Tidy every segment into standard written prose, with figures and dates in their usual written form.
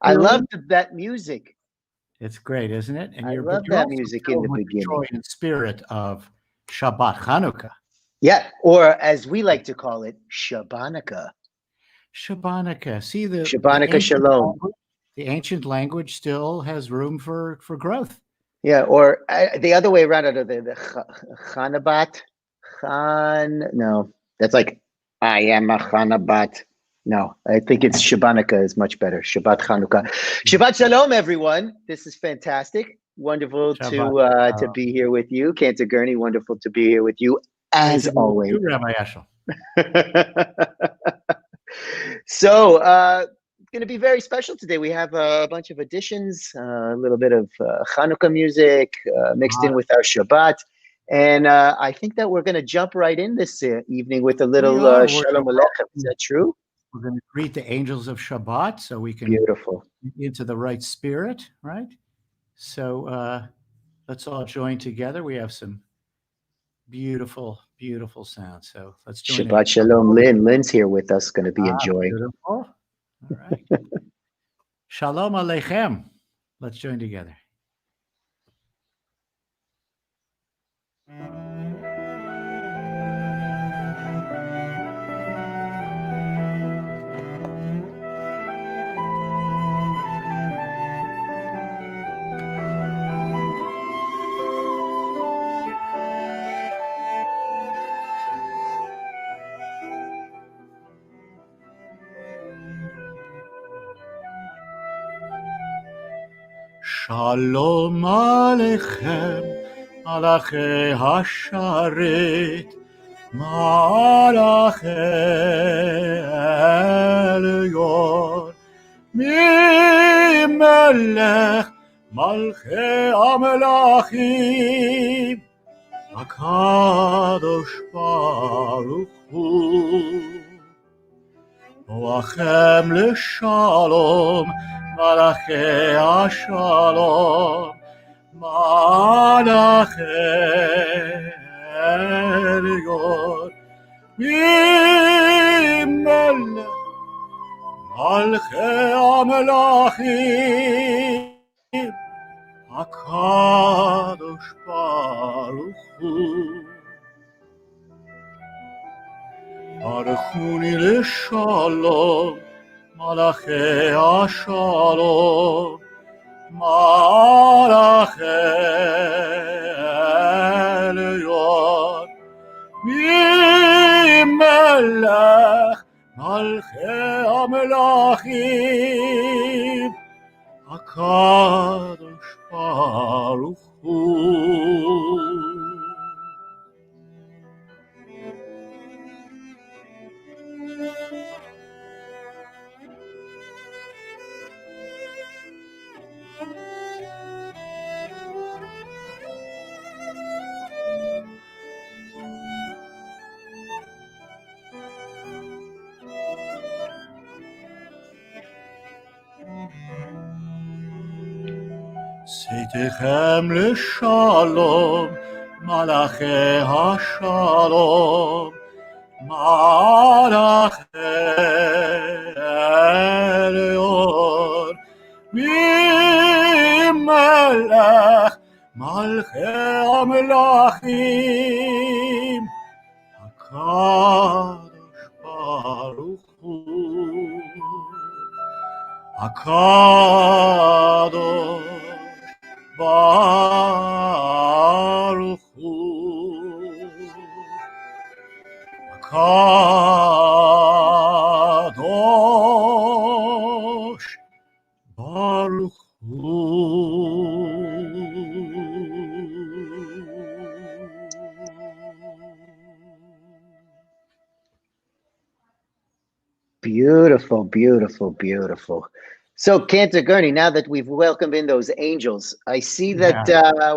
I love that music. It's great, isn't it? And I you're love that music in the beginning. Joy and spirit of Shabbat, Chanukah. Yeah, or as we like to call it, Shabbanicah. Shabbanicah. See the Shabbanicah Shalom. The ancient language still has room for growth. Yeah, or the other way around, the Chanabat. No, that's like, I am a Chanabat. No, I think it's Shabbanicah is much better. Shabbat Chanukah. Shabbat Shalom, everyone. This is fantastic. Wonderful to be here with you. Cantor Gurney, wonderful to be here with you, as always. You, Rabbi Eshel. So, it's going to be very special today. We have a bunch of additions, a little bit of Chanukah music mixed in with our Shabbat. And I think that we're going to jump right in this evening with a little Shalom Aleichem. Is that true? We're going to greet the angels of Shabbat so we can Beautiful. get into the right spirit, right? So let's all join together. We have some beautiful, beautiful sounds. So let's join Shabbat Shalom, Lynn. Lynn's here with us, going to be enjoying. Beautiful. All right. Shalom Aleichem. Let's join together. Shalom Aleichem, Malachei Hasharet, Malachei Elyon, Mimelech, Malchei HaMelachim, HaKadosh Baruch Hu, Boachem L'Shalom, Malachei Hashalom, Malachei Elyon, Mimelech, Malchei HaMelachim, HaKadosh Baruch Hu, Baruchuni L'Shalom, Malachei Hashalom, Malachei Elyon, Mimelech, Malchei HaMelachim, HaKadosh Baruch Hu. Seitechem L'Shalom, Malachei Hashalom, Malachei Elyon, Mimelech, Malchei HaMelachim, HaKadosh Baruch Hu, HaKadosh Baruch Hu. Kadosh Baruch Hu. Beautiful, beautiful, beautiful. So, Cantor Gurney, now that we've welcomed in those angels, I see that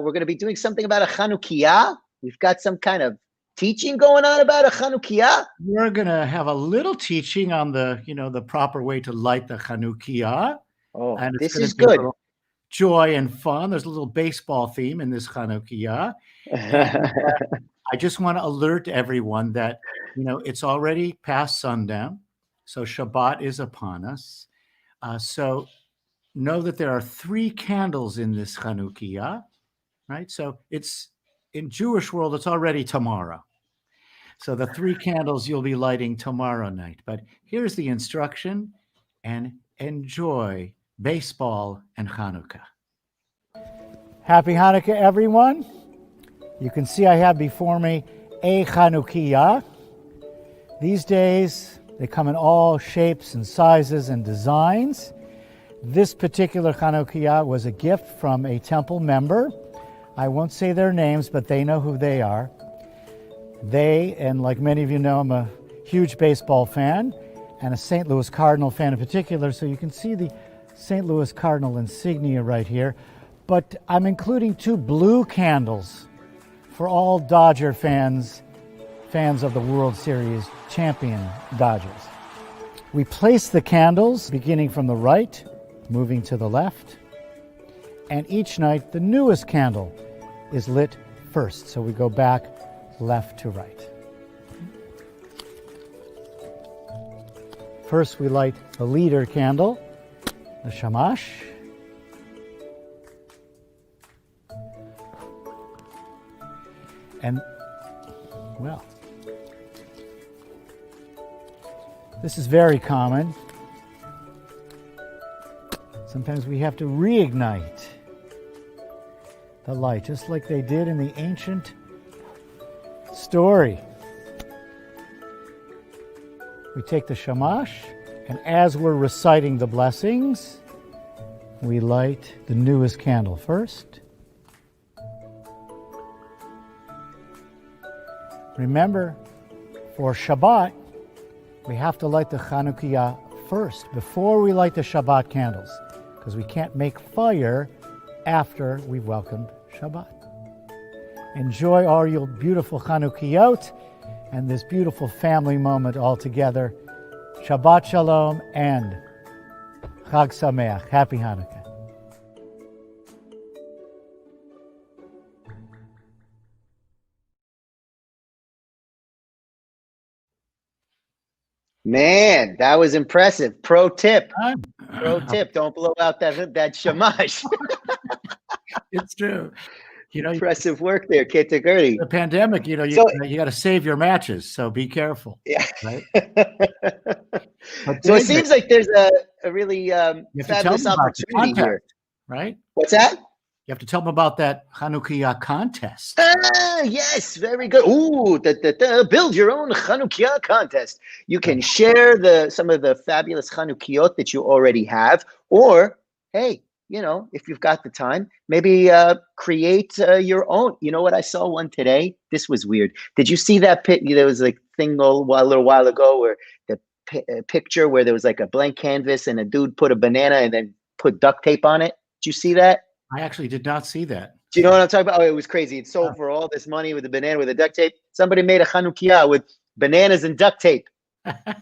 we're going to be doing something about a Chanukah. We've got some kind of teaching going on about a Chanukah. We're going to have a little teaching on the proper way to light the Chanukah. Oh, and it's this going is to be a good. little joy and fun. There's a little baseball theme in this Chanukah. And I just want to alert everyone that, it's already past sundown. So Shabbat is upon us. So know that there are 3 candles in this Chanukah, right? So it's in Jewish world, it's already tomorrow. So the 3 candles you'll be lighting tomorrow night. But here's the instruction, and enjoy baseball and Chanukah. Happy Hanukkah, everyone. You can see I have before me a Chanukah. These days, they come in all shapes and sizes and designs. This particular Chanukah was a gift from a temple member. I won't say their names, but they know who they are. They, and like many of you know, I'm a huge baseball fan and a St. Louis Cardinal fan in particular, so you can see the St. Louis Cardinal insignia right here. But I'm including 2 blue candles for all Dodger fans of the World Series champion Dodgers. We place the candles beginning from the right, moving to the left, and each night the newest candle is lit first. So we go back left to right. First we light the leader candle, the shamash. And, well, this is very common. Sometimes we have to reignite the light, just like they did in the ancient story. We take the shamash, and as we're reciting the blessings, we light the newest candle first. Remember, for Shabbat, we have to light the Chanukah first, before we light the Shabbat candles, because we can't make fire after we've welcomed Shabbat. Enjoy all your beautiful Chanukahot and this beautiful family moment all together. Shabbat Shalom and Chag Sameach. Happy Hanukkah. Man, that was impressive. Pro tip. Don't blow out that shamash. It's true. Impressive work there, Cantor Gurney. The pandemic, you got to save your matches, so be careful. Yeah. Right? So it seems like there's a really fabulous opportunity here. Right? What's that? You have to tell them about that Chanukah contest. Yes, very good. Ooh, build your own Chanukah contest. You can share some of the fabulous Chanukiot that you already have, or hey, if you've got the time, maybe create your own. You know what? I saw one today. This was weird. Did you see that there was like thing a little while ago where the picture where there was like a blank canvas and a dude put a banana and then put duct tape on it? Did you see that? I actually did not see that. Do you know what I'm talking about? Oh, it was crazy. It sold for all this money with the banana with the duct tape. Somebody made a Chanukah with bananas and duct tape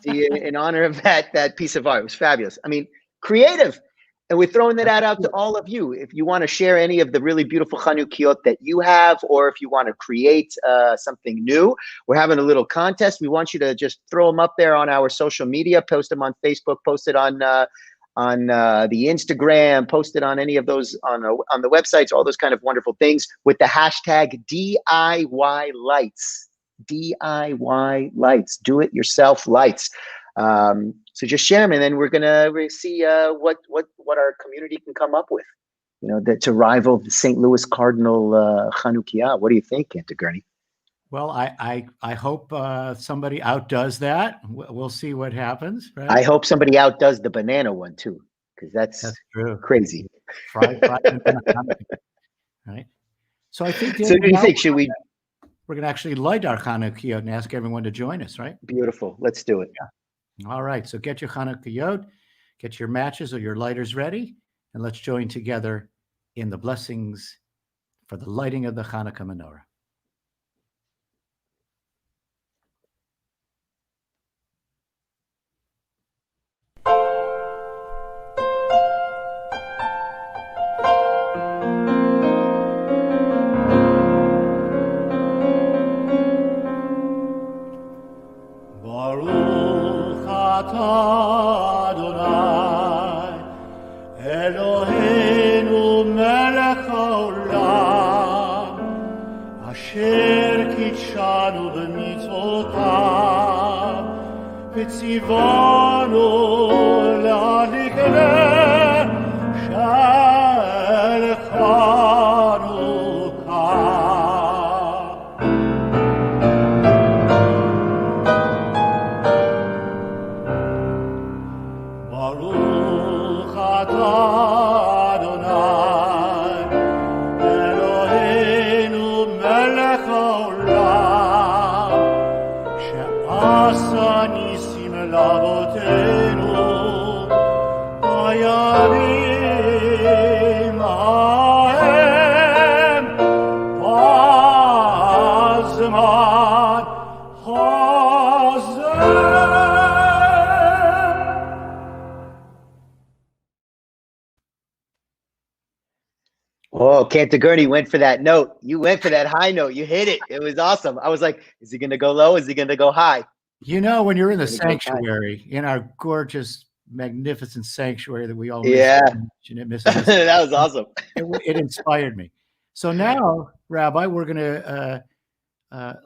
in honor of that piece of art. It was fabulous. I mean, creative. And we're throwing that out to all of you. If you want to share any of the really beautiful Chanukiot that you have, or if you want to create something new, we're having a little contest. We want you to just throw them up there on our social media, post them on Facebook, post it on the Instagram, post it on any of those on the websites, all those kind of wonderful things with the hashtag DIY lights. DIY lights, do it yourself lights. So just share them, and then we're gonna see what our community can come up with, to rival the St. Louis Cardinal Chanukah. What do you think, Cantor Gurney? Well, I hope somebody outdoes that. We'll see what happens. Right? I hope somebody outdoes the banana one too, because that's true. crazy. Fried banana, right? So I think. So, do you think should we? We're going to actually light our Chanukah and ask everyone to join us, right? Beautiful. Let's do it. Yeah. All right. So get your Chanukah, get your matches or your lighters ready, and let's join together in the blessings for the lighting of the Chanukah menorah. Baruch atah Adonai Eloheinu melech haolam asher kitshanu b'mitzvotav v'tzivanu להדליק נר של חנוכה. ברוך אתה אדוני אלוהינו מלך העולם שעשה ניסים לאבותינו בימים ההם בזמן הזה. Oh, Cantor Gurney went for that note. You went for that high note. You hit it. It was awesome. I was like, is he going to go low? Is he going to go high? You know, when you're in the sanctuary, in our gorgeous, magnificent sanctuary that we all miss, that was awesome. It inspired me. So now, Rabbi, we're going to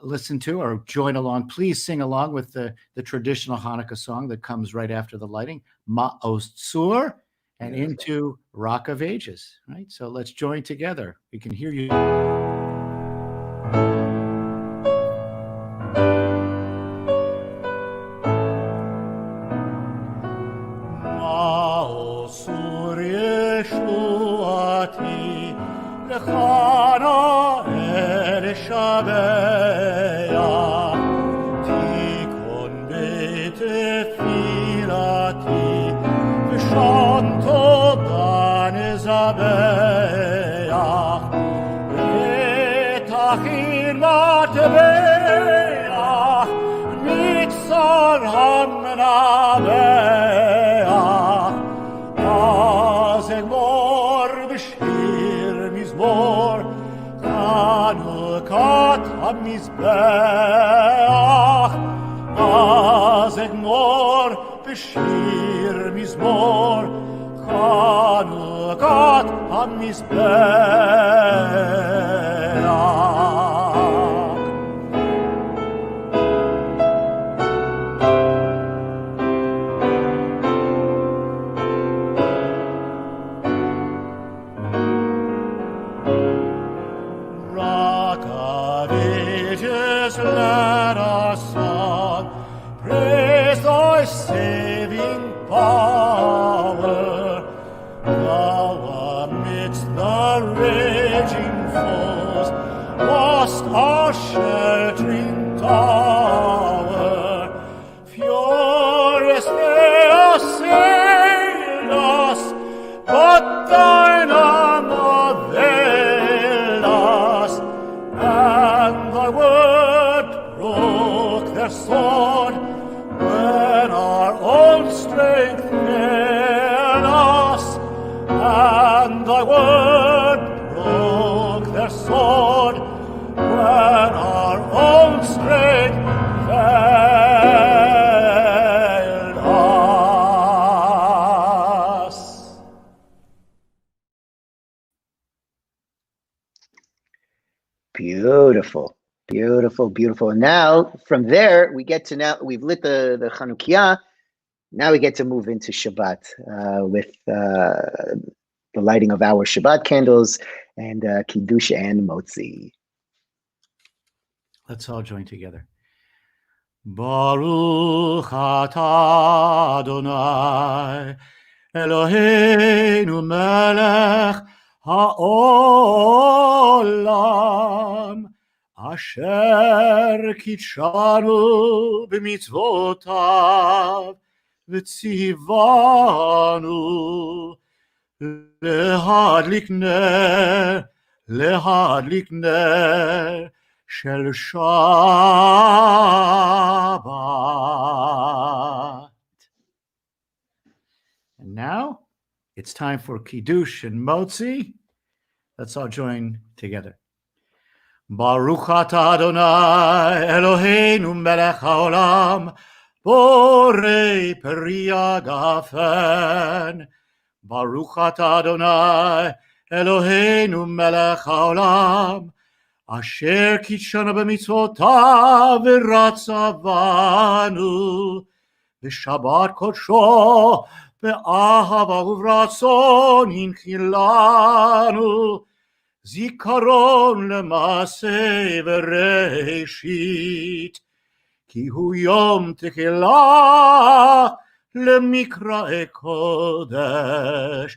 listen to or join along. Please sing along with the traditional Hanukkah song that comes right after the lighting, Ma'os Tzur, and into Rock of Ages. Right. So let's join together. We can hear you. Beautiful, beautiful, beautiful. And now from there, we get to now we've lit the Chanukah. Now we get to move into Shabbat with the lighting of our Shabbat candles and Kiddush and Motzi. Let's all join together. Baruch atah Adonai Eloheinu melech ha'olam asher kitshanu b'mitzvotav v'tzivanu lehadlik ner shel Shabbat. And now it's time for Kiddush and Motzi. Let's all join together. Baruch atah Adonai Eloheinu melech haolam borei peri hagafen. Baruch atah Adonai Eloheinu melech haolam asher kitshanu b'mitzvotav v'ratzavanu v'shabbat kodsho v'ahava uvratzon hinchilanu zikaron lemaseh v'reishit ki hu yom tekilah lemikra'e kodesh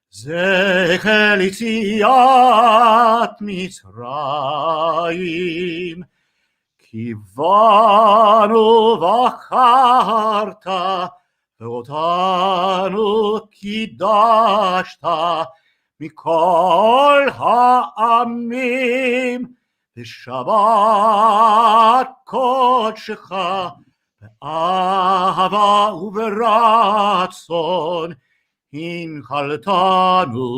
zecher litziat Mitzrayim kivanu v'acharta ve'otanu kidashta mikol ha'amim v'shabbat kodshecha ve'ahava u'veratzon hinchaltanu.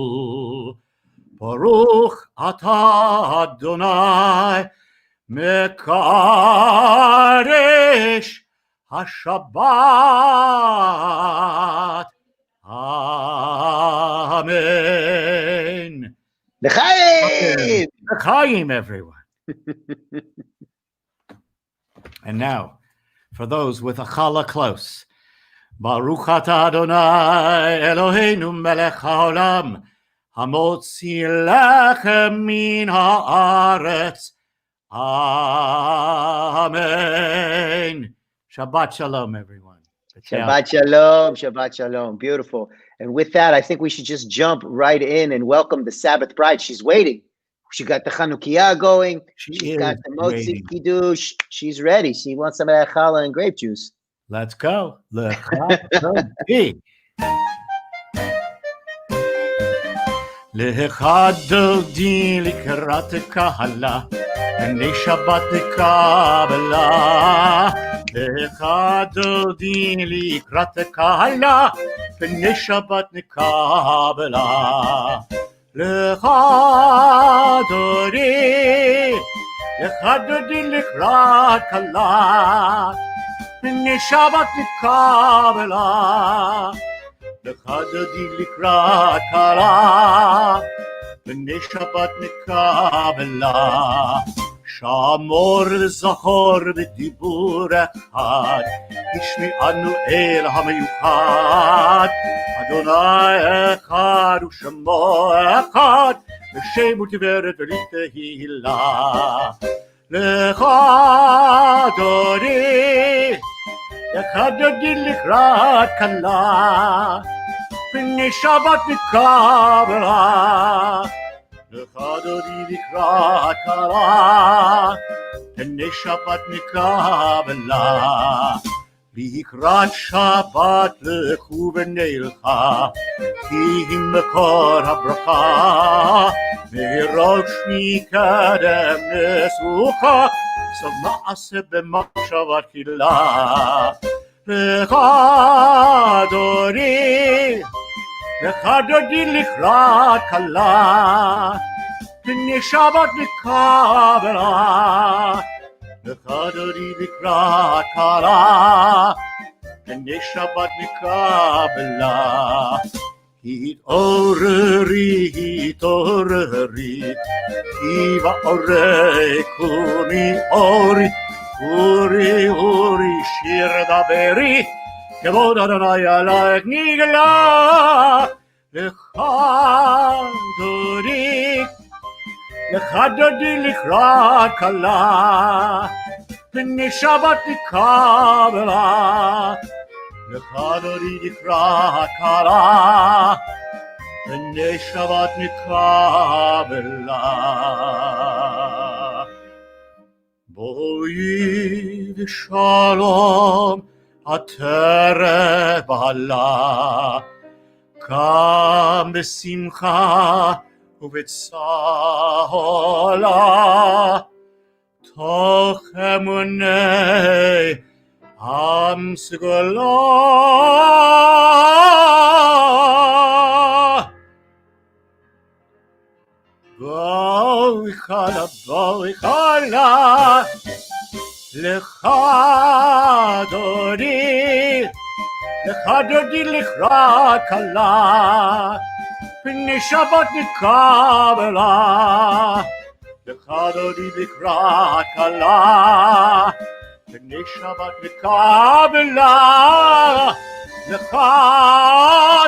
Baruch atah Adonai mekadesh haShabbat. Amen. L'chaim! L'chaim, everyone. And now, for those with a challah close, Baruch atah Adonai Eloheinu melech haolam hamotzi lechem min haaretz. Amen. Shabbat shalom, everyone. Shabbat shalom, Shabbat shalom. Beautiful. And with that, I think we should just jump right in and welcome the Sabbath bride. She's waiting. She got the Chanukah going. She's got the Motzi Kiddush. She's ready. She wants some of that challah and grape juice. Let's go. L'chadodi. L'chadodi likrat kahala b'nei Shabbat Kabbalat. L'chadodi likrat kahala b'nei Shabbat Kabbalat. L'chadodi likrat kahala b'nei Shabbat Kabbalat. L'chadodi likrat kahala b'nei Shabbat Kabbalat. Shamor v'zachor b'dibur echad ishmi'anu el hameyuchad. Adonai echad u'shemo echad v'shem u'tiveret v'litehillah. L'chadodi l'chadodi likrat kalah b'nei Shabbat Kabbalat. L'chadodi likrat kalah b'nei Shabbat Kabbalat. Likrat Shabbat lechu v'neilcha ki him mekor habracha merosh mikadem nesucha sov ma'aseh b'machshavat tchilah. L'chadodi likrat kalah b'nei Shabbat Kabbalat. L'chadodi likrat kalah b'nei Shabbat Kabbalat. Hit'oreri, hit'oreri, ki ba'orei kuni ori, uri, uri, shir daberi, kevod Adonai alayk nigla. L'chadodi לך דודי לקראת כלה, פני שבת נקבלה. לך דודי לקראת כלה, פני שבת נקבלה. בואי ושלום עטרת בעלה, קם בשמחה ובצהלה, תוך אמוני עם סגולה. בואי חלה, לך דודי, לך דודי לקראת כלה, פני שבת נקבלה. לך דודי לקראת כלה, פני שבת נקבלה. לך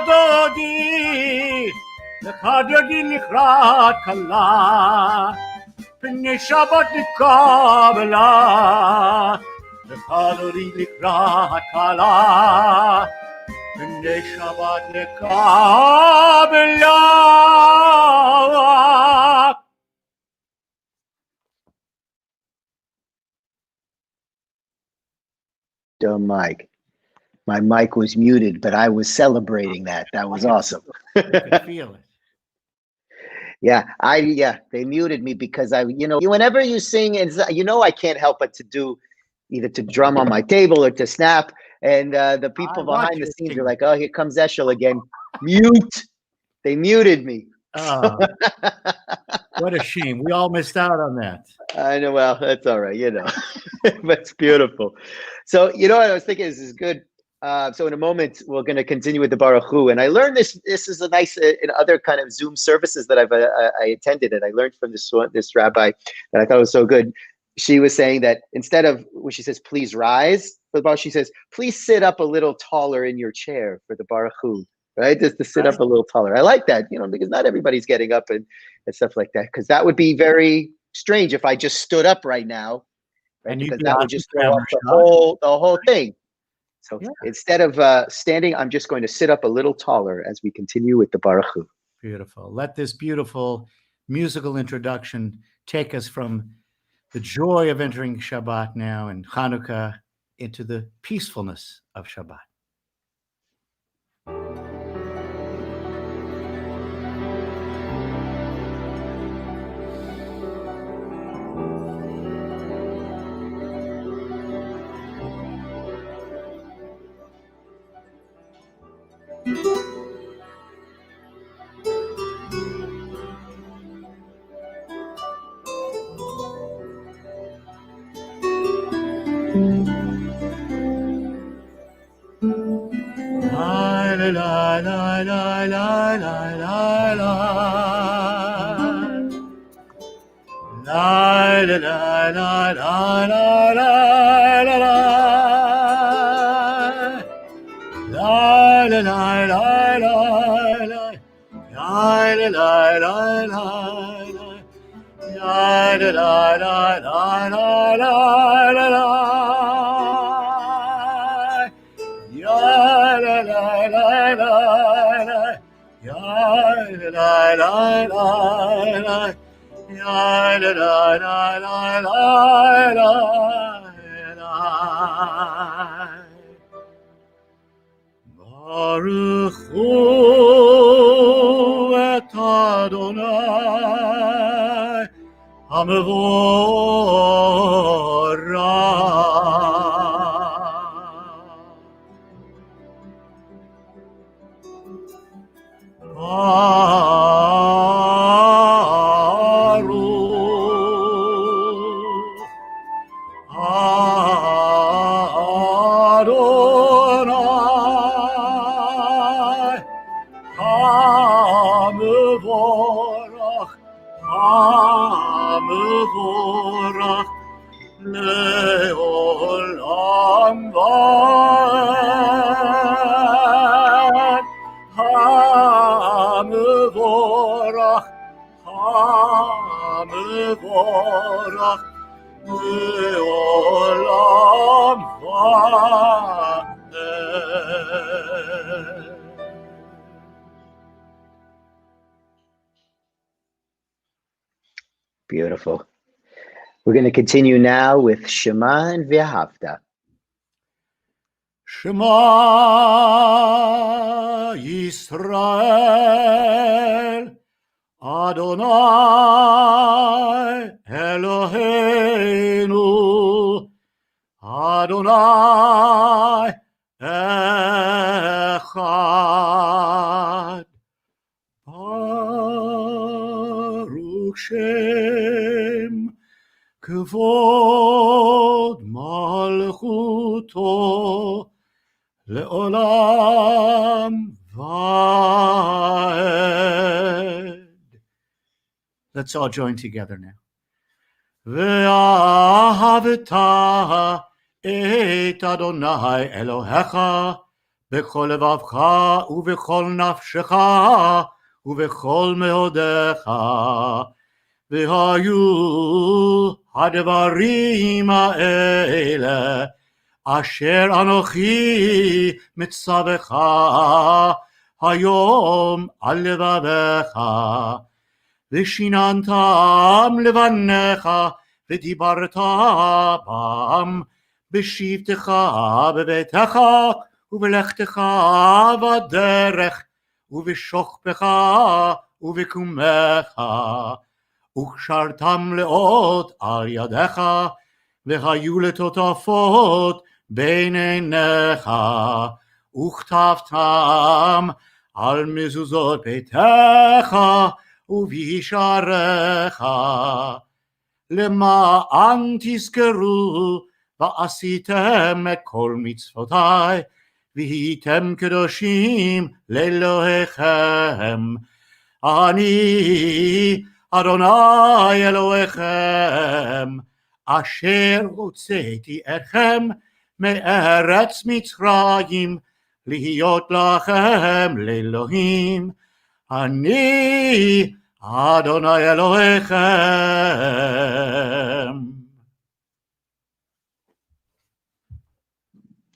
דודי, לך דודי לקראת כלה, פני שבת נקבלה. לך דודי לקראת כלה, פני שבת נקבלה. Dumb mic. My mic was muted, but I was celebrating that. That was awesome. I can feel it. Yeah, they muted me because whenever you sing, and I can't help but to do either to drum on my table or to snap, and the people behind the scenes are like, "Oh, here comes Eshel again." Mute. They muted me. Oh, what a shame. We all missed out on that. I know. Well, that's all right. But it's beautiful. So, what I was thinking is good. So in a moment, we're going to continue with the Baruch Hu. And I learned this is a nice, in other kind of Zoom services that I attended, and I learned from this rabbi that I thought was so good. She was saying that instead of, when she says, please rise for the Baruch, she says, please sit up a little taller in your chair for the Baruch Hu, right? Just to sit up a little taller. I like that, because not everybody's getting up and stuff like that, because that would be very strange if I just stood up right now, right? Because that would just throw off the whole thing. So instead of standing, I'm just going to sit up a little taller as we continue with the Baruch Hu. Beautiful. Let this beautiful musical introduction take us from the joy of entering Shabbat now and Chanukah into the peacefulness of Shabbat. Baruch Hu et Adonai Hamevorach לעולם ועד. Beautiful. We're going to continue now with Shema and V'ahavta. Shema Yisrael, Adonai Eloheinu, Adonai Echad. Baruch Shem Kavod Malchuto Le'olam Vaed. Let's all join together now. Ve'ahavta et Adonai Elohecha b'chol levavcha u'b'chol nafshecha u'b'chol meodecha. V'hayu hadvarim ha'ele asher anochi mitzavecha hayom al levavecha. V'shinantam levanecha v'dibarta bam b'shivtecha b'betecha u'b'lechtecha v'derech u'b'shochpecha u'b'kumecha וכשרתם לאות על ידיך, והיו לטוטפות בין עיניך, וכתבתם על מזוזות ביתך ובישעריך, למען תזכרו ועשיתם את כל מצוותי, והייתם קדושים לאלוהיכם. אני אדוני אלוהיכם, אשר הוצאתי אתכם מארץ מצרים, להיות לכם לאלוהים. אני אדוני אלוהיכם.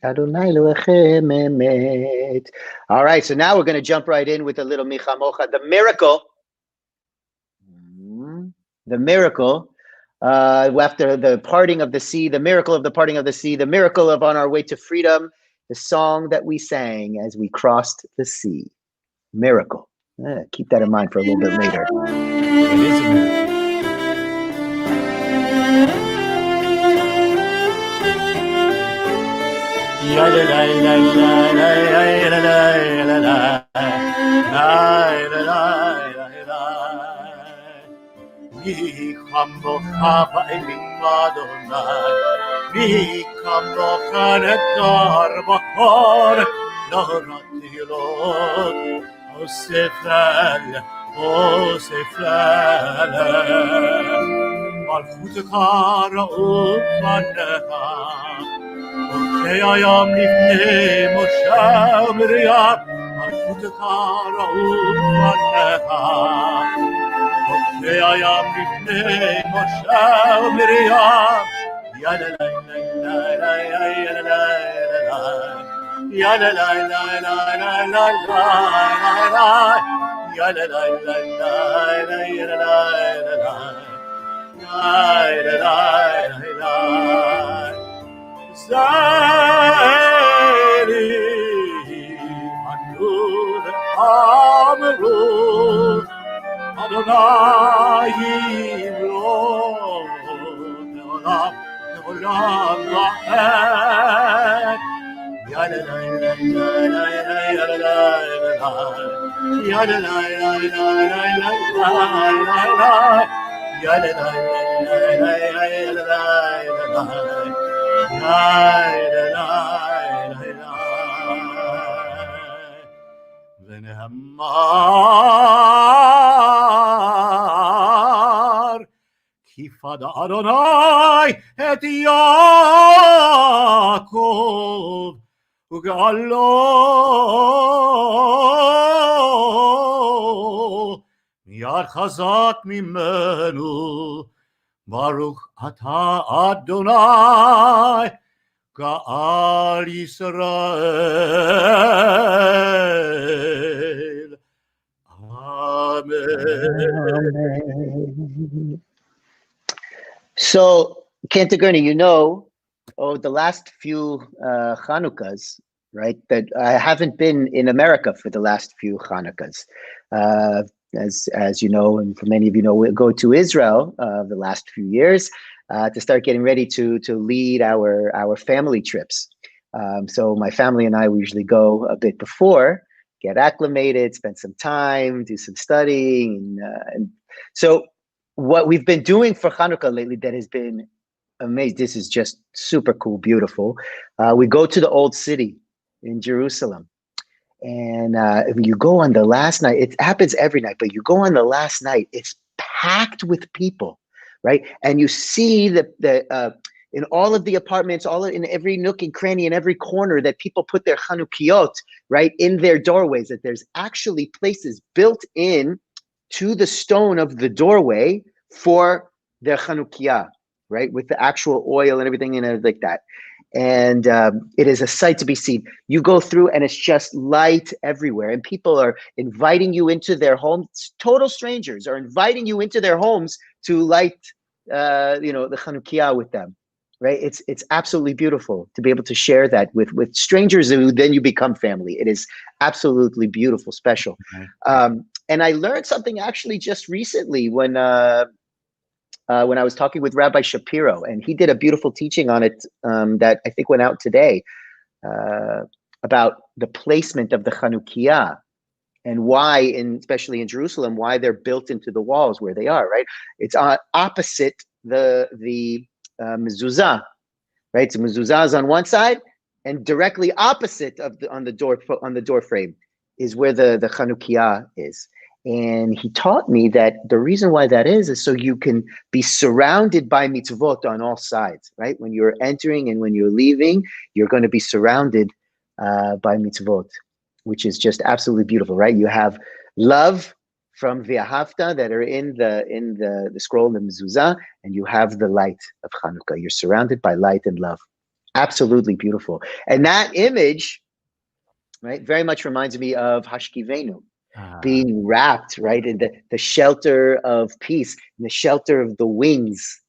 Adonai Elohechem emet. All right, so now we're going to jump right in with a little Micha Mocha, the miracle. The miracle after the parting of the sea, the miracle of the parting of the sea, the miracle of on our way to freedom, the song that we sang as we crossed the sea. Miracle. Keep that in mind for a little bit later. It is a miracle. מי כמוך באלים אדוני, מי כמוך נדר בחור, לא רתילות, אוסף אל, מלכותך רעו פניך, אורכי הים לפני משה ומרים, מלכותך רעו פניך, Ve'ayam lifnei Moshe u'Miriam, Yadalai, Yadalai, Yadalai, Adonai yimlod le'olam va'ed. Yadalai, Yadalai, ונאמר כי פד אדוני את יעקב וגאלו מיד חזק ממנו Baruch atah Adonai Ga'al Yisrael. Amen. So, Cantor Gurney, the last few Chanukahs, right? That I haven't been in America for the last few Chanukahs. As you know, and for many of you know, we go to Israel the last few years to start getting ready to lead our family trips. So my family and I we usually go a bit before, get acclimated, spend some time, do some studying, and so what we've been doing for Chanukah lately that has been amazing. This is just super cool, beautiful. We go to the old city in Jerusalem. And you go on the last night, it happens every night, but you go on the last night, it's packed with people, right? And you see in all of the apartments, in every nook and cranny, in every corner that people put their Chanukiot, right, in their doorways, that there's actually places built in to the stone of the doorway for their Chanukiah, right, with the actual oil and everything in it like that. And it is a sight to be seen. You go through and it's just light everywhere. And people are inviting you into their homes. Total strangers are inviting you into their homes to light, the Chanukiah with them, right? It's absolutely beautiful to be able to share that with strangers who then you become family. It is absolutely beautiful, special. Okay. And I learned something actually just recently when I was talking with Rabbi Shapiro, and he did a beautiful teaching on it that I think went out today about the placement of the Chanukiah and why, especially in Jerusalem, why they're built into the walls where they are. Right, it's opposite the mezuzah. Right, so mezuzah is on one side, and directly opposite of on the door frame is where the Chanukiah is. And he taught me that the reason why that is so you can be surrounded by mitzvot on all sides, right? When you're entering and when you're leaving, you're going to be surrounded by mitzvot, which is just absolutely beautiful, right? You have love from V'ahavta that are in the scroll, the mezuzah, and you have the light of Chanukah. You're surrounded by light and love. Absolutely beautiful. And that image, right, very much reminds me of Hashkivenu. Being wrapped, right, in the shelter of peace, in the shelter of the wings,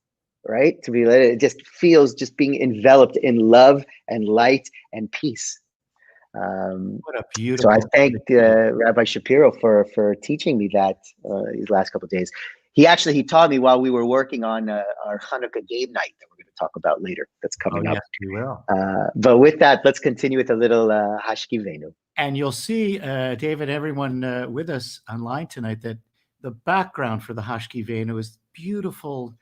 right? To be it just feels just being enveloped in love and light and peace. What a beautiful. So I thanked Rabbi Shapiro for teaching me that these last couple of days. He taught me while we were working on our Chanukah game night that we're going to talk about later. That's coming up. Yes, we will. But with that, let's continue with a little Hashkivenu. And you'll see, David, everyone with us online tonight, that the background for the Hashkivenu is beautiful,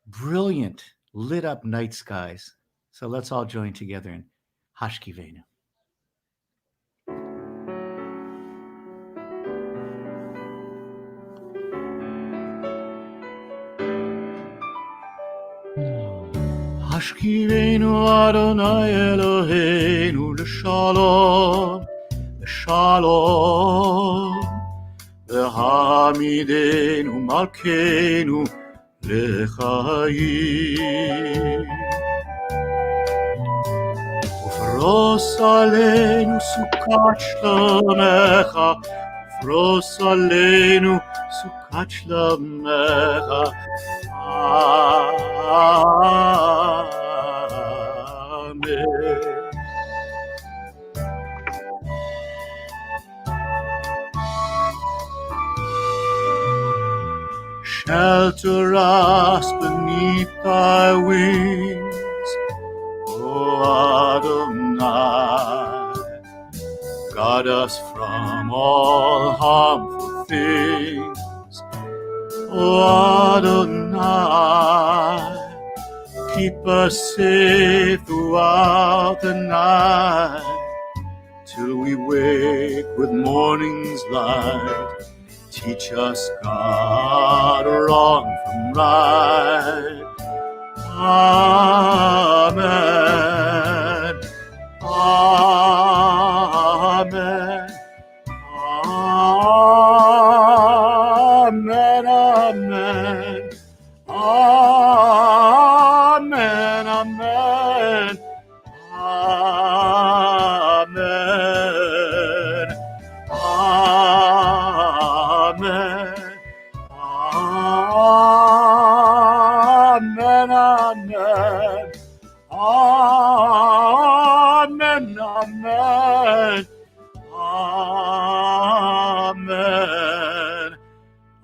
brilliant, lit up night skies. So let's all join together in Hashkivenu. Hashkivenu Adonai Eloheinu l'shalom, l'shalom, v'hamidenu malkeinu l'chayim. Ufros aleinu sukat shlomecha, ufros aleinu sukat shlomecha. Amen. Shelter us beneath thy wings, O Adonai. Guard us from all harmful things, O Adonai. Keep us safe throughout the night, till we wake with morning's light. Teach us, God, wrong from right. Amen. Amen. Amen. Amen. Amen. Amen, amen, amen,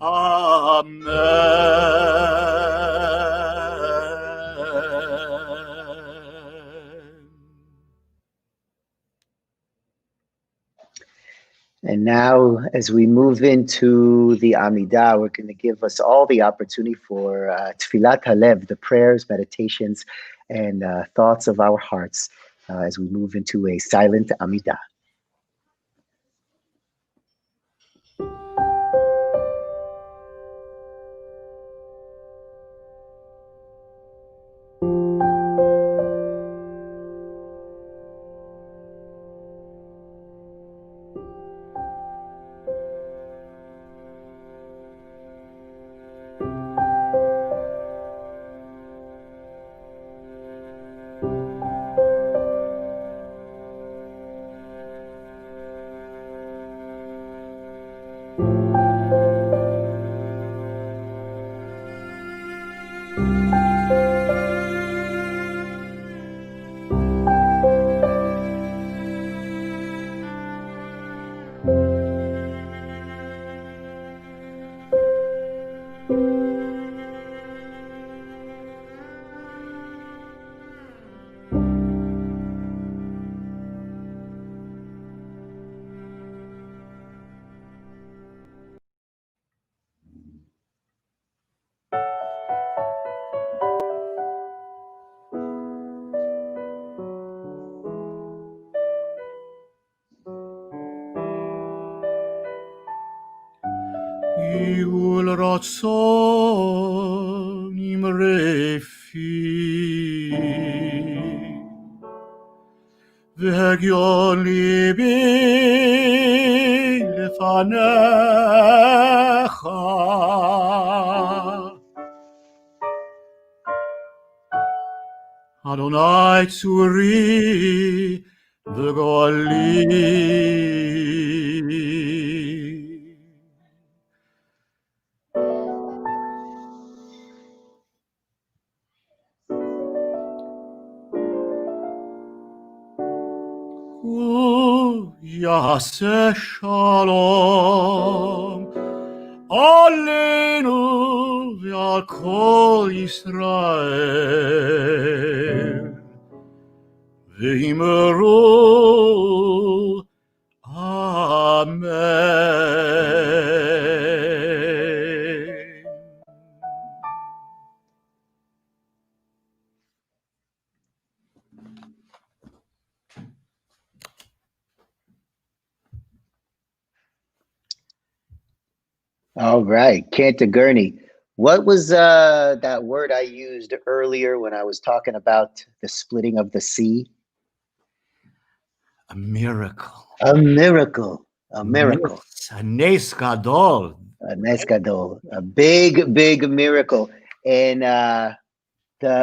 amen. And now, as we move into the Amidah, we're going to give us all the opportunity for Tfilat Halev, the prayers, meditations, and thoughts of our hearts as we move into a silent Amidah. Yul ratzon imrefi v'hagyon libi lefanecha Adonai tzuri v'goli Yaseh shalom aleinu v'al kol Yisrael v'himeru amen. All right, Cantor Gurney. What was that word I used earlier when I was talking about the splitting of the sea? A miracle. A miracle. A miracle. A nes gadol. A nes gadol. A big, big miracle. And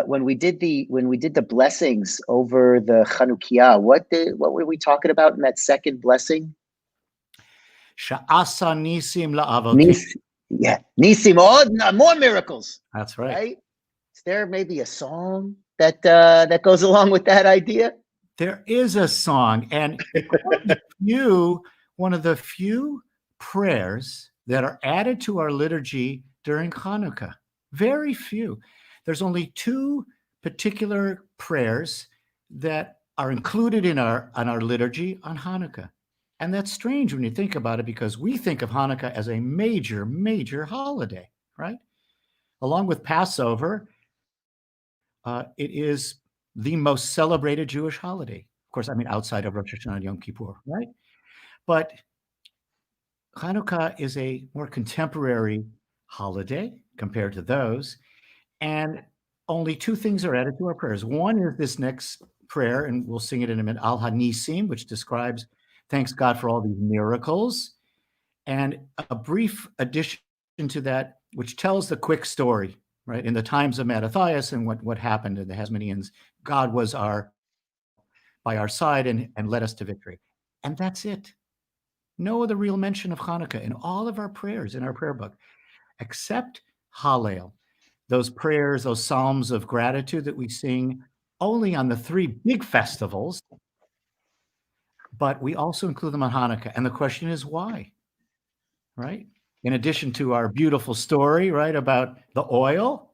when we did the blessings over the Chanukah, what were we talking about in that second blessing? Sha'asa nisim la'avotim. Yeah, nisim, more miracles. That's right. Right? Is there maybe a song that goes along with that idea? There is a song, and one of the few prayers that are added to our liturgy during Chanukah. Very few. There's only two particular prayers that are included in our liturgy on Hanukkah. And that's strange when you think about it, because we think of Hanukkah as a major, major holiday, right? Along with Passover, it is the most celebrated Jewish holiday. Of course, I mean, outside of Rosh Hashanah and Yom Kippur, right? But Hanukkah is a more contemporary holiday compared to those. And only two things are added to our prayers. One is this next prayer, and we'll sing it in a minute, Al HaNisim, which describes thanks God for all these miracles. And a brief addition to that, which tells the quick story, right? In the times of Mattathias and what happened to the Hasmoneans, God was by our side and led us to victory. And that's it. No other real mention of Hanukkah in all of our prayers in our prayer book, except Hallel. Those prayers, those psalms of gratitude that we sing only on the 3 big festivals, but we also include them on Hanukkah. And the question is why, right? In addition to our beautiful story, right, about the oil,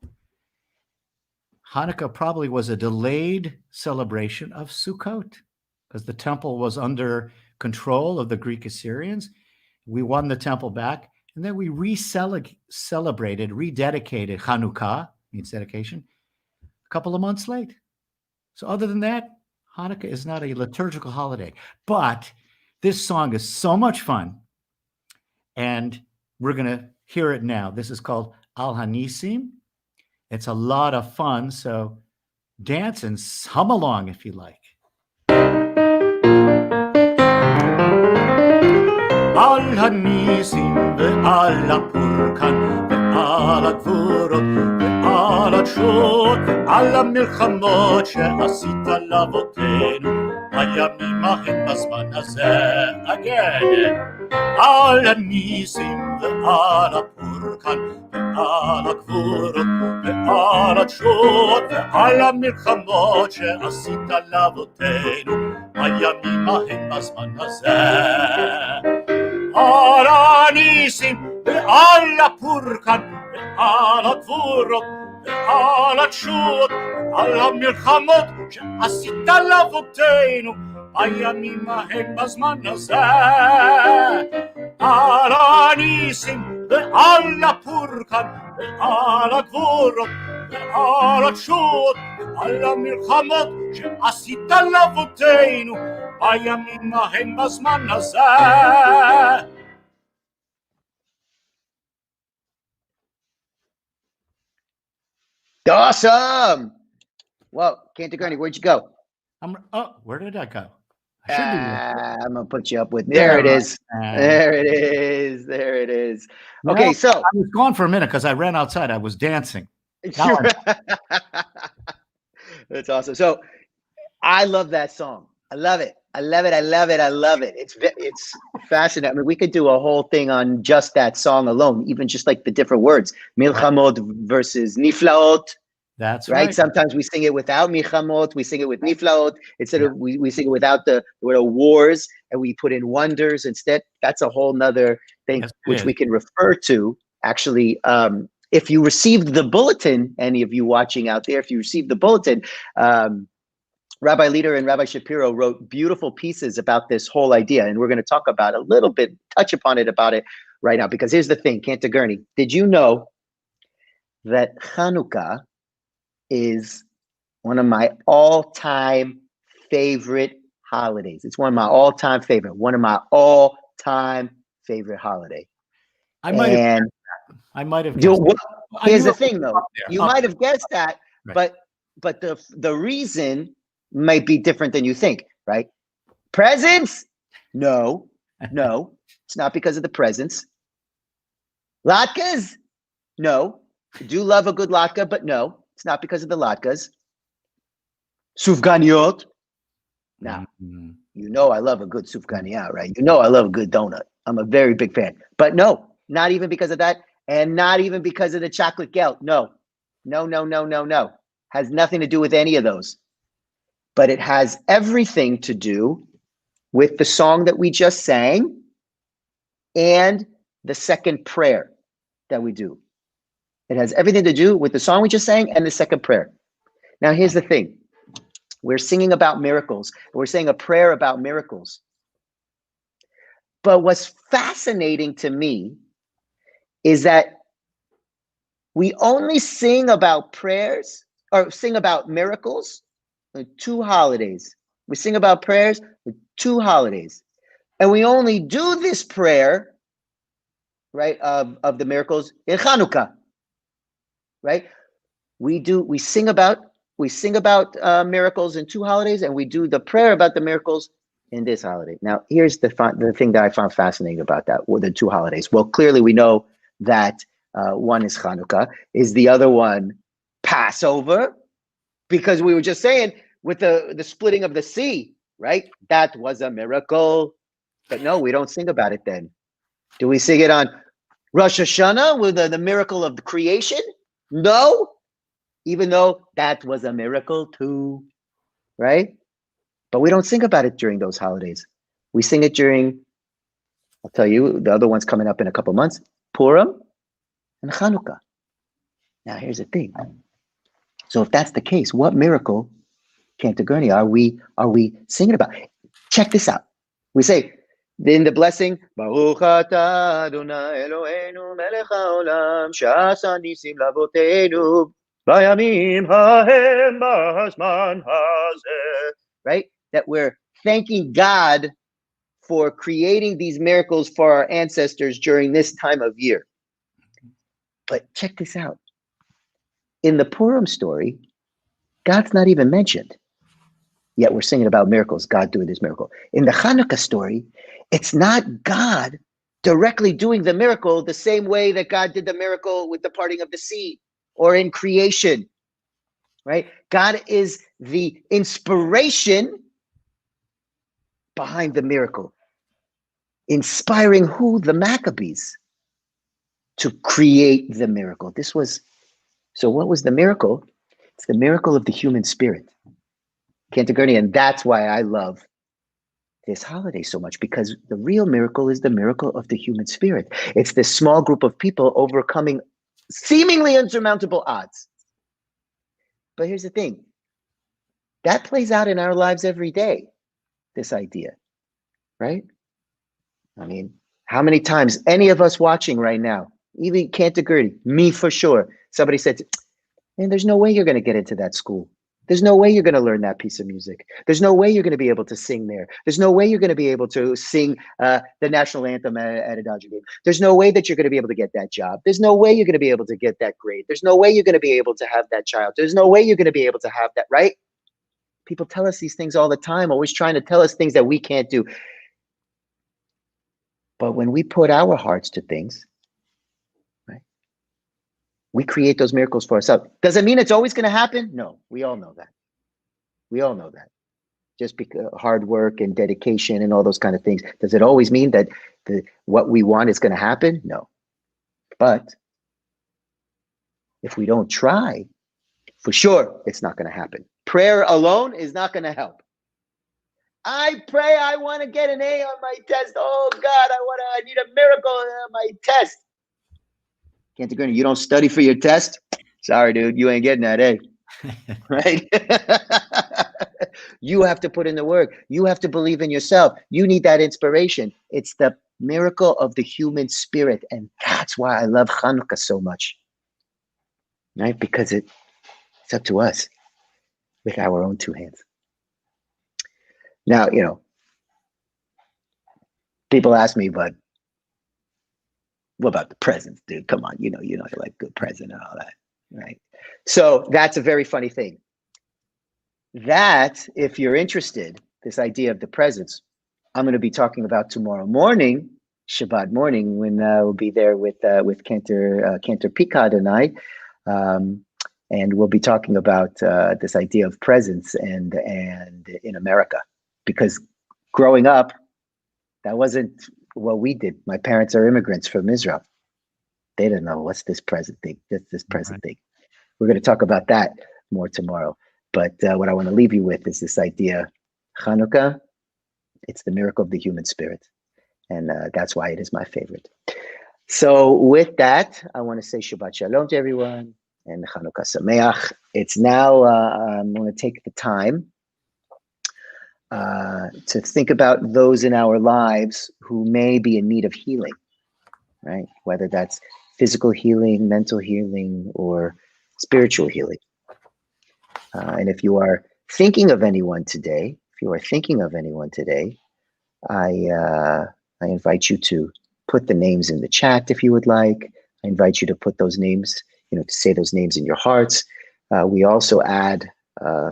Hanukkah probably was a delayed celebration of Sukkot because the temple was under control of the Greek Assyrians. We won the temple back, and then we rededicated Chanukah, means dedication, a couple of months late. So other than that, Hanukkah is not a liturgical holiday. But this song is so much fun, and we're going to hear it now. This is called Al Hanisim. It's a lot of fun, so dance and hum along if you like. Al Hanisim ve'al hapurkan ve'al הגבורות ועל התשועות ועל המלחמות שעשית לאבותינו הימים ההם בזמן הזה. Again. על הניסים ועל הפורקן ועל הגבורות ועל התשועות ועל המלחמות שעשית לאבותינו הימים ההם בזמן הזה. על הניסים ועל הפורקן ועל הגבורות ועל התשועות ועל המלחמות שעשית לאבותינו הימים ההם בזמן הזה. על הניסים ועל הפורקן ועל הגבורות ועל התשועות ועל המלחמות שעשית לאבותינו הימים ההם בזמן הזה. Awesome. Well, Cantor Gurney, where'd you go? Where did I go? I'm gonna put you up with. There it is. There it is. There it is. Okay, well, so I was gone for a minute because I ran outside. I was dancing. That's awesome. So I love that song. I love it. I love it. I love it. I love it. It's fascinating. I mean, we could do a whole thing on just that song alone, even just like the different words. Milchamot versus niflaot. That's right. Sometimes we sing it without milchamot. We sing it with niflaot. Instead of we sing it without the word wars, and we put in wonders instead. That's a whole nother thing, which we can refer to. Actually, if you received the bulletin, any of you watching out there, if you received the bulletin, Rabbi Leader and Rabbi Shapiro wrote beautiful pieces about this whole idea, and we're going to talk about a little bit, touch upon it about it right now. Because here's the thing, Cantor Gurney, did you know that Chanukah is one of my all-time favorite holidays? It's one of my all-time favorite holiday. I might have guessed that. Here's the thing, though. You might have guessed that, right. but the reason might be different than you think, right? Presents? No, it's not because of the presents. Latkes? No, I do love a good latke, but no, it's not because of the latkes. Sufganiyot? Now, you know I love a good sufganiyah, right? You know I love a good donut. I'm a very big fan. But no, not even because of that, and not even because of the chocolate gelt. No. Has nothing to do with any of those. But it has everything to do with the song that we just sang and the second prayer that we do. It has everything to do with the song we just sang and the second prayer. Now, here's the thing. We're singing about miracles. We're saying a prayer about miracles. But what's fascinating to me is that we only sing about prayers or sing about miracles on 2 holidays. We sing about prayers for 2 holidays. And we only do this prayer, right, of the miracles in Chanukah, right? We sing about miracles in 2 holidays, and we do the prayer about the miracles in this holiday. Now, here's the thing that I found fascinating about that, with the 2 holidays. Well, clearly we know that one is Chanukah. Is the other one Passover? Because we were just saying with the splitting of the sea, right? That was a miracle. But no, we don't sing about it then. Do we sing it on Rosh Hashanah with the miracle of the creation? No, even though that was a miracle too. right? But we don't sing about it during those holidays. We sing it during, I'll tell you, the other one's coming up in a couple months, Purim and Chanukah. Now, here's the thing. So if that's the case, what miracle, Cantor Gurney, are we singing about? Check this out. We say, in the blessing, Baruch atah Adonai Eloheinu melech haolam, she'asa nisim lavotenu, bayamim hahem b'hazman hazeh. Right? That we're thanking God for creating these miracles for our ancestors during this time of year. But check this out. In the Purim story, God's not even mentioned. Yet we're singing about miracles, God doing this miracle. In the Chanukah story, it's not God directly doing the miracle the same way that God did the miracle with the parting of the sea or in creation, right? God is the inspiration behind the miracle, inspiring who? The Maccabees to create the miracle. So what was the miracle? It's the miracle of the human spirit. Cantor Gurney, and that's why I love this holiday so much, because the real miracle is the miracle of the human spirit. It's this small group of people overcoming seemingly insurmountable odds. But here's the thing. That plays out in our lives every day, this idea, right? I mean, how many times, any of us watching right now, even Cantor Gurney, me for sure, somebody said, man, there's no way you're going to get into that school. There's no way you're going to learn that piece of music. There's no way you're going to be able to sing there. There's no way you're going to be able to sing the national anthem at a Dodger game. There's no way that you're going to be able to get that job. There's no way you're going to be able to get that grade. There's no way you're going to be able to have that child. There's no way you're going to be able to have that, right? People tell us these things all the time, always trying to tell us things that we can't do. But when we put our hearts to things, right, we create those miracles for ourselves. Does it mean it's always going to happen? No, we all know that. We all know that. Just because hard work and dedication and all those kind of things. Does it always mean that what we want is going to happen? No. But if we don't try, for sure, it's not going to happen. Prayer alone is not going to help. I pray I want to get an A on my test. Oh God, I need a miracle on my test. Cantor Gurney, you don't study for your test? Sorry, dude, you ain't getting that A. Right? You have to put in the work. You have to believe in yourself. You need that inspiration. It's the miracle of the human spirit. And that's why I love Chanukah so much. Right? Because it's up to us with our own two hands. Now, people ask me, but what about the presents, dude? Come on, you like good present and all that, right? So that's a very funny thing. That, if you're interested, this idea of the presents, I'm going to be talking about tomorrow morning, Shabbat morning, when we'll be there with Cantor Picard and I, and we'll be talking about this idea of presents and in America, because growing up, that wasn't what we did. My parents are immigrants from Israel. They didn't know what's this present thing. This present thing. We're going to talk about that more tomorrow. But what I want to leave you with is this idea, Chanukah, it's the miracle of the human spirit. And that's why it is my favorite. So with that, I want to say Shabbat Shalom to everyone and Chanukah Sameach. It's now, I'm going to take the time to think about those in our lives who may be in need of healing, right? Whether that's physical healing, mental healing, or spiritual healing. And if you are thinking of anyone today, I invite you to put the names in the chat if you would like. I invite you to put those names, to say those names in your hearts. We also add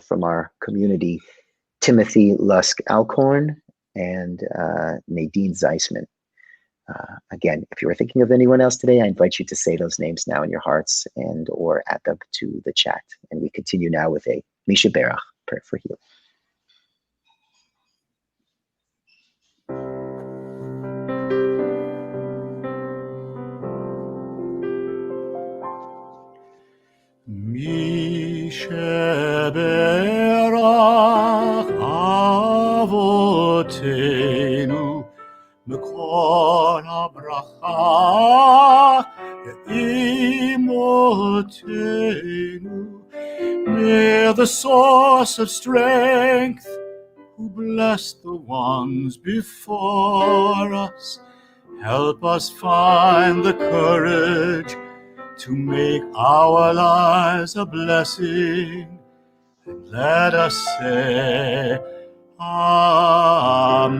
from our community, Timothy Lusk Alcorn and Nadine Zeisman. Again, if you are thinking of anyone else today, I invite you to say those names now in your hearts and or add them to the chat. And we continue now with a Misha Berach, prayer for healing. Misha Berach לאבותינו, מקור הברכה לאמותינו. May the source of strength, who blessed the ones before us, help us find the courage to make our lives a blessing, and let us say, Amen.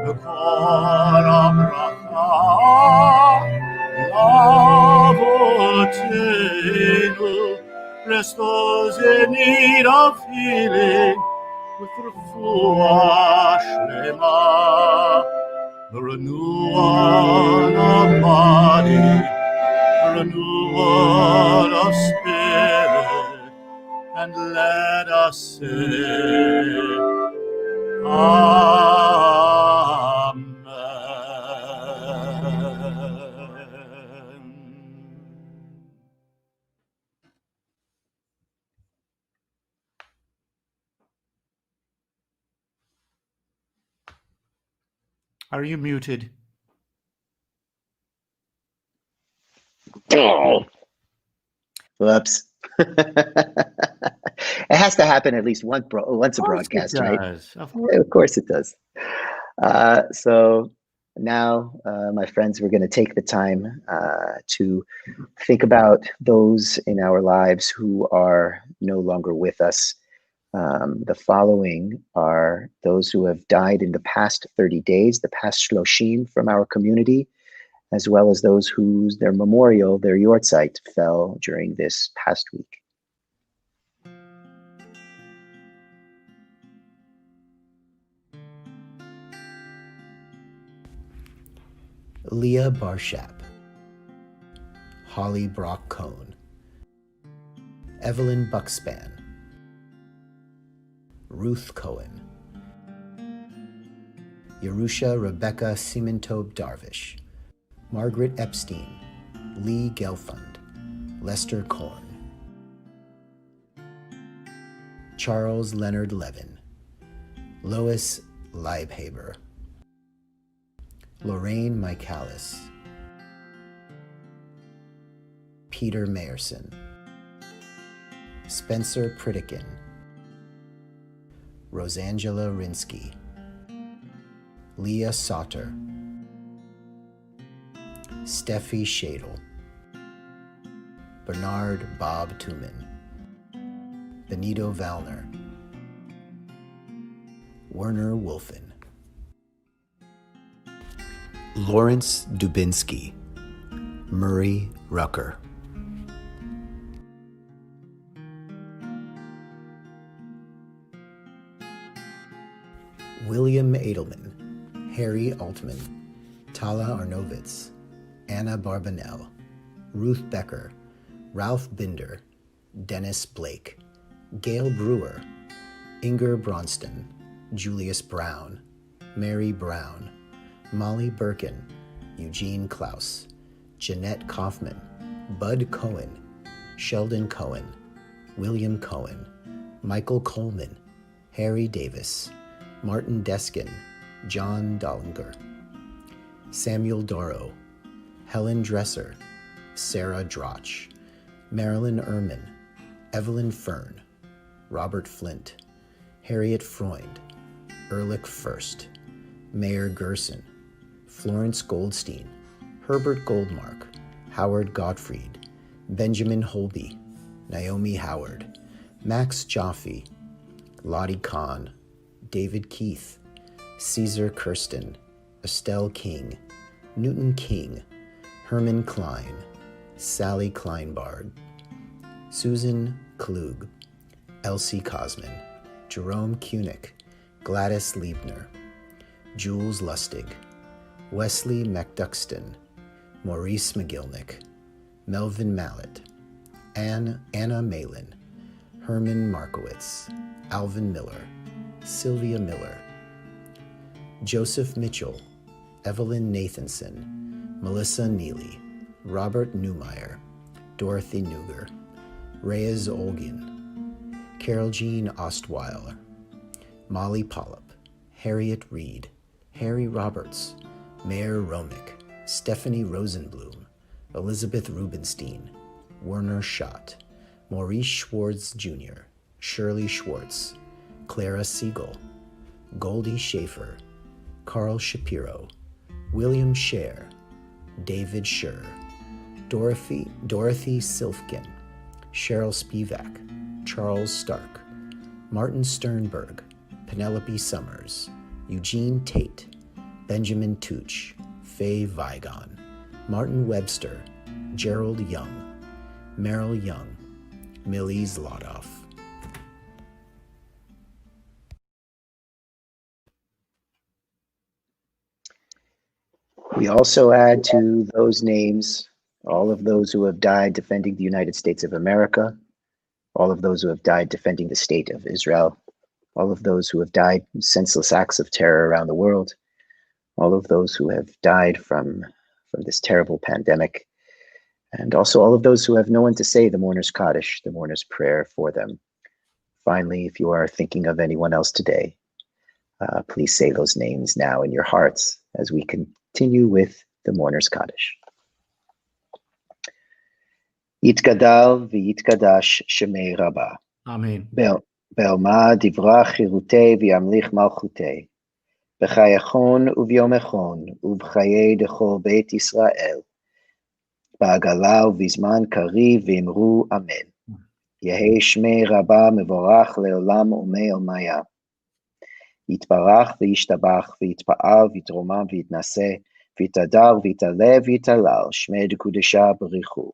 B'kol habracha l'avotenu. Bless those in need of healing with refuah shlema, the renewal of body, the renewal of spirit, and let us say, Amen. Are you muted? Oh. Whoops. It has to happen at least once a broadcast, right? Of course it does. So now, my friends, we're going to take the time to think about those in our lives who are no longer with us. The following are those who have died in the past 30 days, the past shloshim from our community, as well as those whose their memorial, their yortzeit, fell during this past week. Leah Barshap, Holly Brock Cohn, Evelyn Buckspan, Ruth Cohen, Yerusha Rebecca Simontob Darvish, Margaret Epstein, Lee Gelfund, Lester Korn, Charles Leonard Levin, Lois Leibhaber, Lorraine Michaelis, Peter Mayerson, Spencer Pritikin, Rosangela Rinsky, Leah Sauter, Steffi Shadle, Bernard Bob Tuman, Benito Valner, Werner Wolfen, Lawrence Dubinsky, Murray Rucker, William Edelman, Harry Altman, Tala Arnovitz, Anna Barbanel, Ruth Becker, Ralph Binder, Dennis Blake, Gail Brewer, Inger Bronston, Julius Brown, Mary Brown, Molly Birkin, Eugene Klaus, Jeanette Kaufman, Bud Cohen, Sheldon Cohen, William Cohen, Michael Coleman, Harry Davis, Martin Deskin, John Dollinger, Samuel Doro, Helen Dresser, Sarah Drotch, Marilyn Ehrman, Evelyn Fern, Robert Flint, Harriet Freund, Ehrlich First, Mayor Gerson, Florence Goldstein, Herbert Goldmark, Howard Gottfried, Benjamin Holby, Naomi Howard, Max Jaffe, Lottie Kahn, David Keith, Caesar Kirsten, Estelle King, Newton King, Herman Klein, Sally Kleinbard, Susan Klug, Elsie Kosman, Jerome Kunick, Gladys Liebner, Jules Lustig, Wesley McDuxton, Maurice McGilnick, Melvin Mallet, Anna Malin, Herman Markowitz, Alvin Miller, Sylvia Miller, Joseph Mitchell, Evelyn Nathanson, Melissa Neely, Robert Newmeyer, Dorothy Neuger, Reyes Olgin, Carol Jean Ostweiler, Molly Polyp, Harriet Reed, Harry Roberts, Mayor Romick, Stephanie Rosenblum, Elizabeth Rubenstein, Werner Schott, Maurice Schwartz Jr., Shirley Schwartz, Clara Siegel, Goldie Schaefer, Carl Shapiro, William Scher, David Scher, Dorothy Silfkin, Cheryl Spivak, Charles Stark, Martin Sternberg, Penelope Summers, Eugene Tate, Benjamin Tooch, Faye Vigon, Martin Webster, Gerald Young, Merrill Young, Millie Zlotoff. We also add to those names all of those who have died defending the United States of America, all of those who have died defending the state of Israel, all of those who have died in senseless acts of terror around the world, all of those who have died from this terrible pandemic, and also all of those who have no one to say the mourner's Kaddish, the mourner's prayer for them. Finally, if you are thinking of anyone else today, please say those names now in your hearts as we continue with the mourner's Kaddish. Yitgadal v'yitgadash shemei Rabbah. Amen. Be'oma divrach chirutei v'yamlich malchutei. B'chayachon uvyomechon ub'chayei dechol beit Yisrael. Ba'agala uvizman kariv v'imru amen. Yehei shmei Rabbah mevorach leolam umei omaya. יתברך וישתבח ויתפאר ויתרומם ויתנשא ויתהדר ויתעלה ויתהלל שמי דקודשה בריחו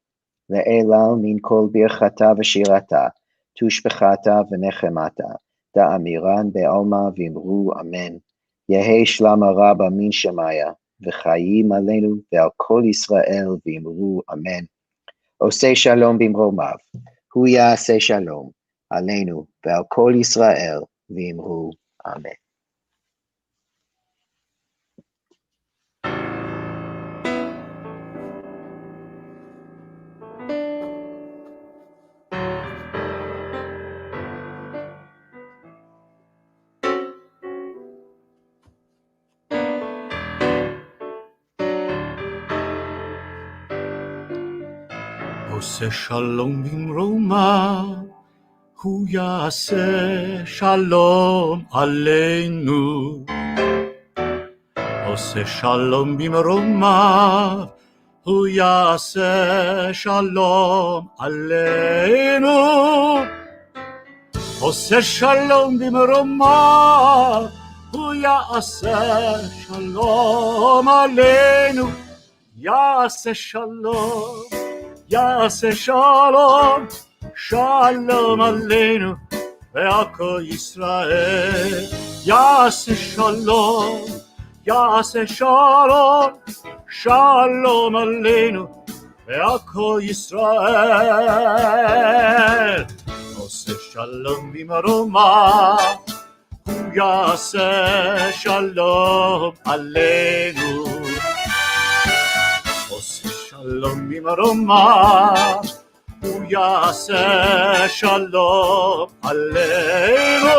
לאל מן כל ברכתה ושירתה תושבחתה ונחמתה דאמירן בעלמא ואמרו אמן יהי שלמה רבה מן שמיה וחיים עלינו ועל כל ישראל ואמרו אמן עושה שלום במרומיו הוא יעשה שלום עלינו ועל כל ישראל ואמרו Amen. עושה שלום במרומיו, הוא יעשה שלום עלינו. עושה שלום במרומיו, הוא יעשה שלום עלינו. עושה שלום במרומיו, הוא יעשה שלום עלינו. יעשה שלום, יעשה שלום, שלום עלינו ועל כל ישראל. יעשה שלום, יעשה שלום, שלום עלינו ועל כל ישראל. עושה שלום במרומיו, הוא יעשה שלום עלינו. עושה שלום במרומיו, הוא יעשה שלום עלינו.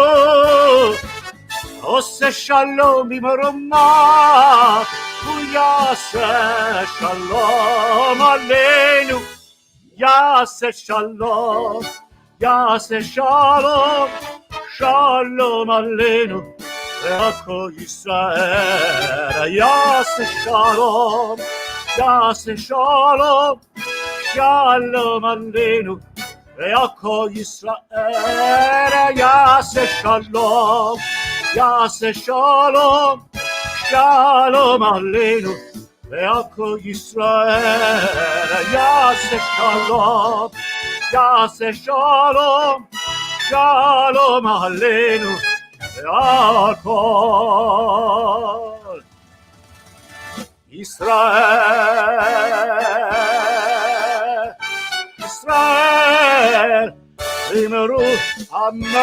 עושה שלום במרומיו, הוא יעשה שלום עלינו. יעשה שלום, יעשה שלום, שלום עלינו ועל כל ישראל. יעשה שלום, יעשה שלום, שלום עלינו ועל כל ישראל. יעשה שלום, יעשה שלום, שלום עלינו ועל כל ישראל. יעשה שלום, יעשה שלום, שלום עלינו ועל כל ישראל. ישראל אמרו אמן.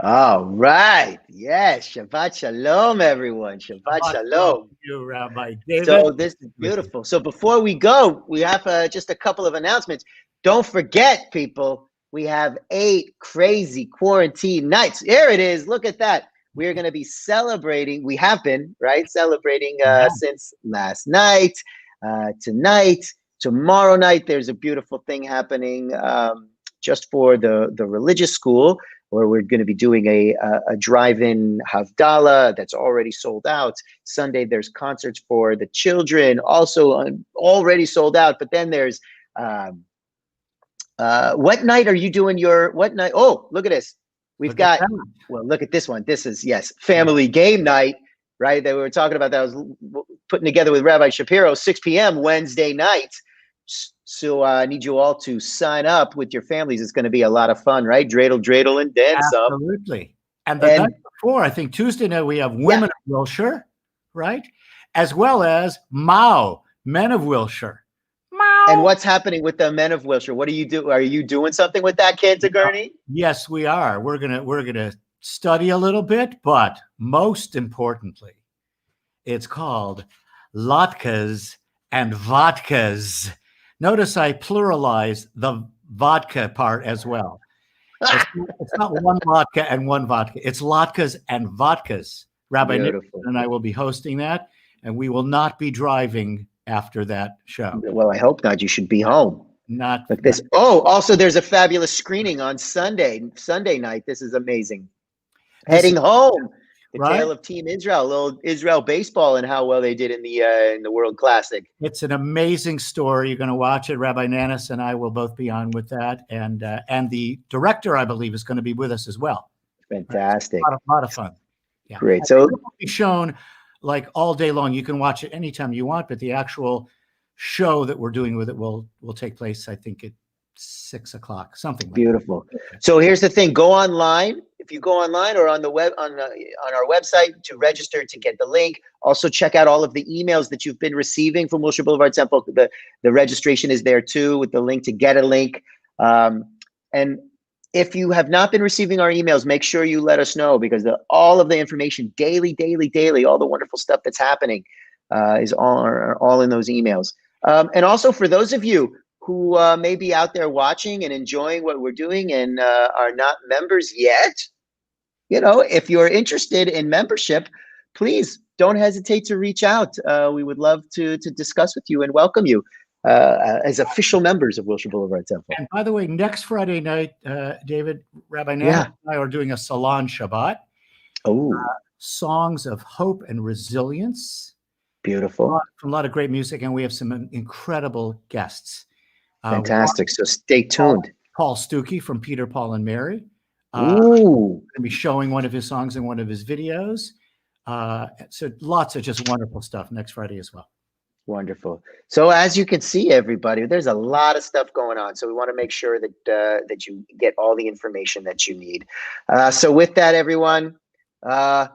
All right. Yes. Shabbat shalom, everyone. Shabbat shalom. You, Rabbi David. So this is beautiful. So before we go, we have just a couple of announcements. Don't forget, people, we have 8 crazy quarantine nights. There it is. Look at that. We are going to be celebrating. We have been, right? Celebrating since last night, tonight, tomorrow night. There's a beautiful thing happening just for the religious school, where we're going to be doing a drive-in Havdalah that's already sold out. Sunday, there's concerts for the children, also already sold out. But then there's, what night are you doing what night? Oh, look at this. We've got, well, look at this one. This is, yes, family game night, right? That we were talking about, that I was putting together with Rabbi Shapiro, 6 p.m. Wednesday night. So I need you all to sign up with your families. It's going to be a lot of fun, right? Dreidel, and dance. Absolutely. And the night before, I think Tuesday night, we have Women of Wilshire, right? As well as Mao, Men of Wilshire. Mao. And what's happening with the Men of Wilshire? What do you do? Are you doing something with that, Cantor, Gurney? Yes, we are. We're gonna study a little bit, but most importantly, it's called latkes and vodkas. Notice I pluralized the vodka part as well. It's not one vodka and one vodka. It's latkes and vodkas. Rabbi Nicholson and I will be hosting that, and we will not be driving after that show. Well, I hope not. You should be home. Not like this. Oh, also, there's a fabulous screening on Sunday night. This is amazing. Heading home. The tale of Team Israel, little Israel baseball, and how well they did in the World Classic. It's an amazing story. You're going to watch it. Rabbi Nanis and I will both be on with that, and the director, I believe, is going to be with us as well. Fantastic, a lot of fun. Yeah. Great. So it will be shown like all day long. You can watch it anytime you want, but the actual show that we're doing with it will take place, I think, at 6 o'clock, something like beautiful. That. So here's the thing: go online. If you go online or on the web on our website to register to get the link. Also check out all of the emails that you've been receiving from Wilshire Boulevard Temple. The registration is there too, with the link to get a link. And if you have not been receiving our emails, make sure you let us know, because all of the information daily, all the wonderful stuff that's happening is all in those emails. And also for those of you who may be out there watching and enjoying what we're doing and are not members yet, if you're interested in membership, please don't hesitate to reach out. We would love to discuss with you and welcome you as official members of Wilshire Boulevard Temple. And by the way, next Friday night, David, Rabbi Nana and I are doing a Salon Shabbat. Oh, songs of hope and resilience. Beautiful. A lot of great music, and we have some incredible guests. Fantastic. So stay tuned. Paul Stuckey from Peter, Paul, and Mary. Going to be showing one of his songs in one of his videos. So lots of just wonderful stuff next Friday as well. Wonderful. So as you can see, everybody, there's a lot of stuff going on. So we want to make sure that that you get all the information that you need. So with that, everyone, we're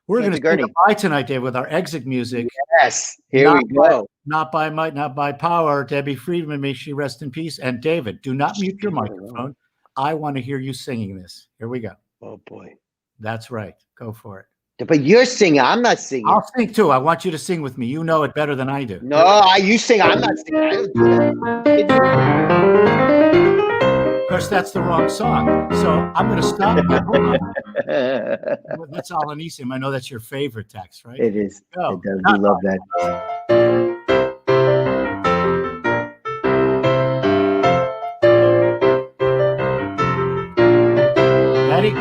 going to say goodbye tonight, Dave, with our exit music. Yes, here we go. Not by might, not by power. Debbie Friedman, may she rest in peace. And David, do not mute your microphone. I want to hear you singing this. Here we go. Oh, boy. That's right. Go for it. But you're singing. I'm not singing. I'll sing too. I want you to sing with me. You know it better than I do. No, you sing. I'm not singing. I don't do that. Of course, that's the wrong song. So I'm going to stop. That's Al-Anisim. I know that's your favorite text, right? It is. It does. We love that. Ready?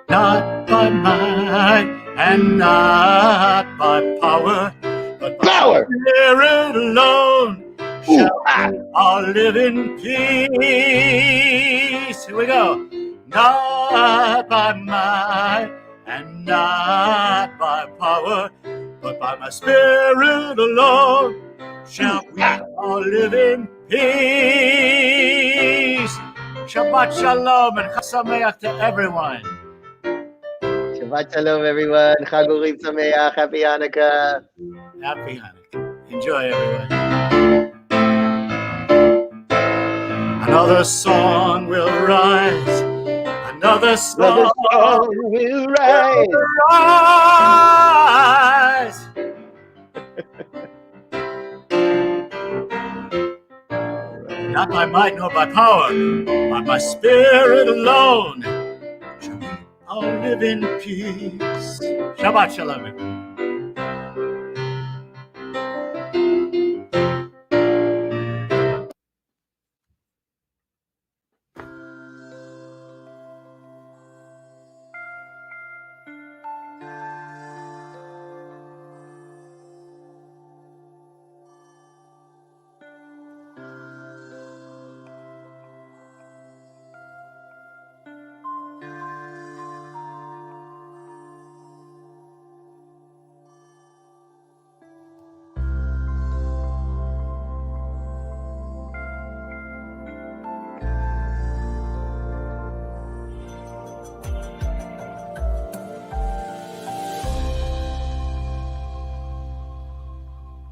Not by might and not by power, but by power. Spirit alone shall all live in peace. Here we go. Not by might and not by power, but by my Spirit alone shall we all live in peace. Shabbat shalom and Chag Sameach to everyone. Shabbat shalom, everyone. Chag Urim Sameach. Happy Chanukah. Happy Chanukah. Enjoy, everyone. Another song will rise. Another Another sun sun will rise. rise. Not by might nor by power, by my spirit alone shall we all live in peace. Shabbat shalom.